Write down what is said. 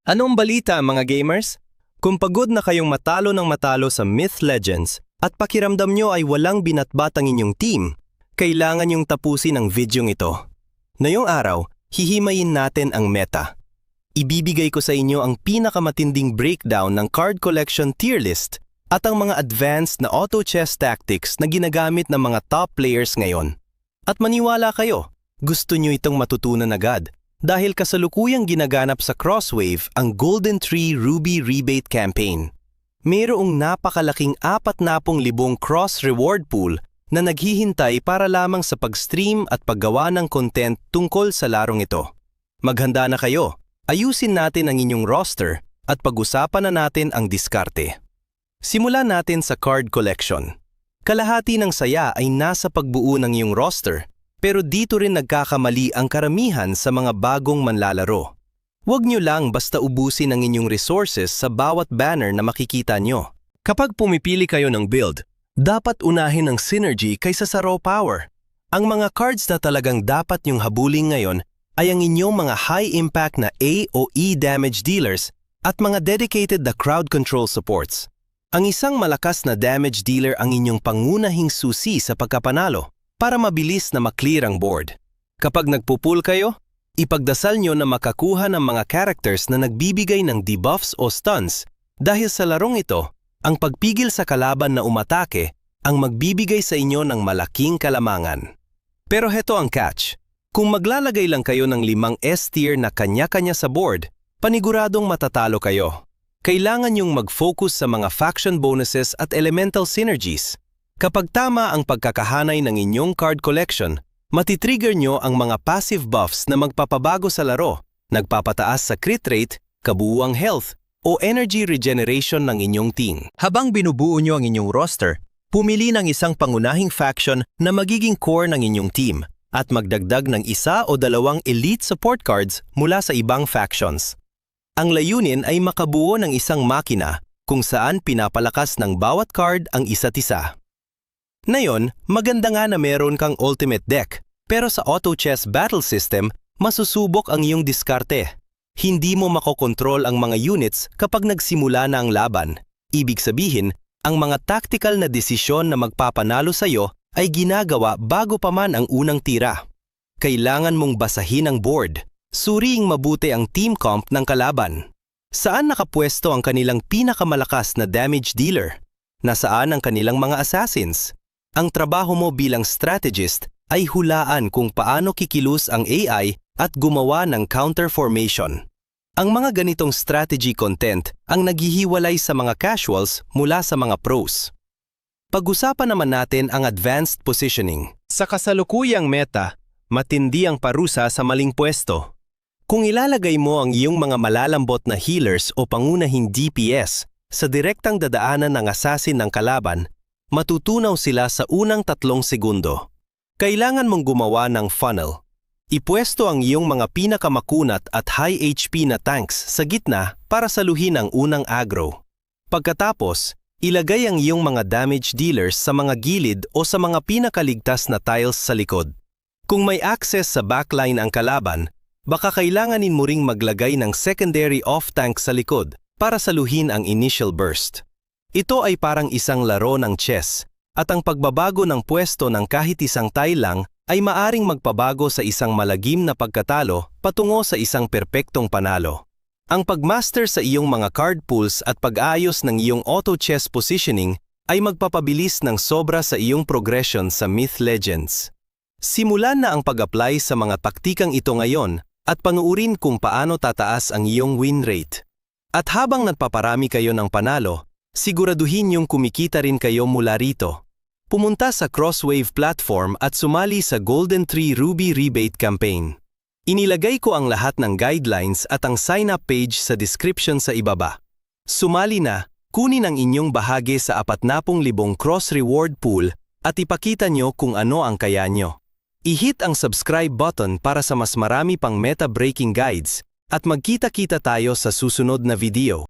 Anong balita mga gamers? Kung pagod na kayong matalo ng matalo sa Myth Legends at pakiramdam nyo ay walang binatbat ang inyong team, kailangan yung tapusin ang videong ito. Ngayong araw, hihimayin natin ang meta. Ibibigay ko sa inyo ang pinakamatinding breakdown ng card collection tier list at ang mga advanced na auto chess tactics na ginagamit ng mga top players ngayon. At maniwala kayo, gusto nyo itong matutunan agad dahil kasalukuyang ginaganap sa Crosswave ang Golden Tree Ruby Rebate Campaign. Mayroong napakalaking 40,000 cross reward pool na naghihintay para lamang sa pag-stream at paggawa ng content tungkol sa larong ito. Maghanda na kayo, ayusin natin ang inyong roster at pag-usapan na natin ang diskarte. Simulan natin sa card collection. Kalahati ng saya ay nasa pagbuo ng iyong roster, pero dito rin nagkakamali ang karamihan sa mga bagong manlalaro. Huwag nyo lang basta ubusin ang inyong resources sa bawat banner na makikita nyo. Kapag pumipili kayo ng build, dapat unahin ang synergy kaysa sa raw power. Ang mga cards na talagang dapat nyong habulin ngayon ay ang inyong mga high-impact na A o E damage dealers at mga dedicated na crowd control supports. Ang isang malakas na damage dealer ang inyong pangunahing susi sa pagkapanalo para mabilis na maklear ang board. Kapag nagpupul kayo, ipagdasal nyo na makakuha ng mga characters na nagbibigay ng debuffs o stuns dahil sa larong ito, ang pagpigil sa kalaban na umatake ang magbibigay sa inyo ng malaking kalamangan. Pero heto ang catch. Kung maglalagay lang kayo ng 5 S tier na kanya-kanya sa board, paniguradong matatalo kayo. Kailangan yung mag-focus sa mga faction bonuses at elemental synergies. Kapag tama ang pagkakahanay ng inyong card collection, matitrigger nyo ang mga passive buffs na magpapabago sa laro, nagpapataas sa crit rate, kabuuang health, o energy regeneration ng inyong team. Habang binubuo nyo ang inyong roster, pumili ng isang pangunahing faction na magiging core ng inyong team at magdagdag ng 1 o 2 elite support cards mula sa ibang factions. Ang layunin ay makabuo ng isang makina kung saan pinapalakas ng bawat card ang isa't isa. Ngayon, maganda nga na meron kang ultimate deck, pero sa auto chess battle system, masusubok ang iyong diskarte. Hindi mo makokontrol ang mga units kapag nagsimula na ang laban. Ibig sabihin, ang mga tactical na desisyon na magpapanalo sa iyo ay ginagawa bago pa man ang unang tira. Kailangan mong basahin ang board. Suriing mabuti ang team comp ng kalaban. Saan nakapwesto ang kanilang pinakamalakas na damage dealer? Nasaan ang kanilang mga assassins? Ang trabaho mo bilang strategist ay hulaan kung paano kikilos ang AI at gumawa ng counter formation. Ang mga ganitong strategy content ang naghihiwalay sa mga casuals mula sa mga pros. Pag-usapan naman natin ang advanced positioning. Sa kasalukuyang meta, matindi ang parusa sa maling pwesto. Kung ilalagay mo ang iyong mga malalambot na healers o pangunahing DPS sa direktang dadaanan ng assassin ng kalaban, matutunaw sila sa unang 3 segundo. Kailangan mong gumawa ng funnel. Ipwesto ang iyong mga pinakamakunat at high HP na tanks sa gitna para saluhin ang unang aggro. Pagkatapos, ilagay ang iyong mga damage dealers sa mga gilid o sa mga pinakaligtas na tiles sa likod. Kung may access sa backline ang kalaban, baka kailanganin mo ring maglagay ng secondary off-tank sa likod para saluhin ang initial burst. Ito ay parang isang laro ng chess, at ang pagbabago ng pwesto ng kahit isang tile lang ay maaring magpabago sa isang malagim na pagkatalo patungo sa isang perpektong panalo. Ang pagmaster sa iyong mga card pools at pag-aayos ng iyong auto chess positioning ay magpapabilis ng sobra sa iyong progression sa Myth Legends. Simulan na ang pag-apply sa mga taktikang ito ngayon at panuurin kung paano tataas ang iyong win rate. At habang nagpaparami kayo ng panalo, siguraduhin yung kumikita rin kayo mula rito. Pumunta sa Crosswave platform at sumali sa Golden Tree Ruby Rebate Campaign. Inilagay ko ang lahat ng guidelines at ang sign-up page sa description sa ibaba. Sumali na, kunin ang inyong bahagi sa 40,000 cross-reward pool at ipakita nyo kung ano ang kaya nyo. I-hit ang subscribe button para sa mas marami pang meta-breaking guides at magkita-kita tayo sa susunod na video.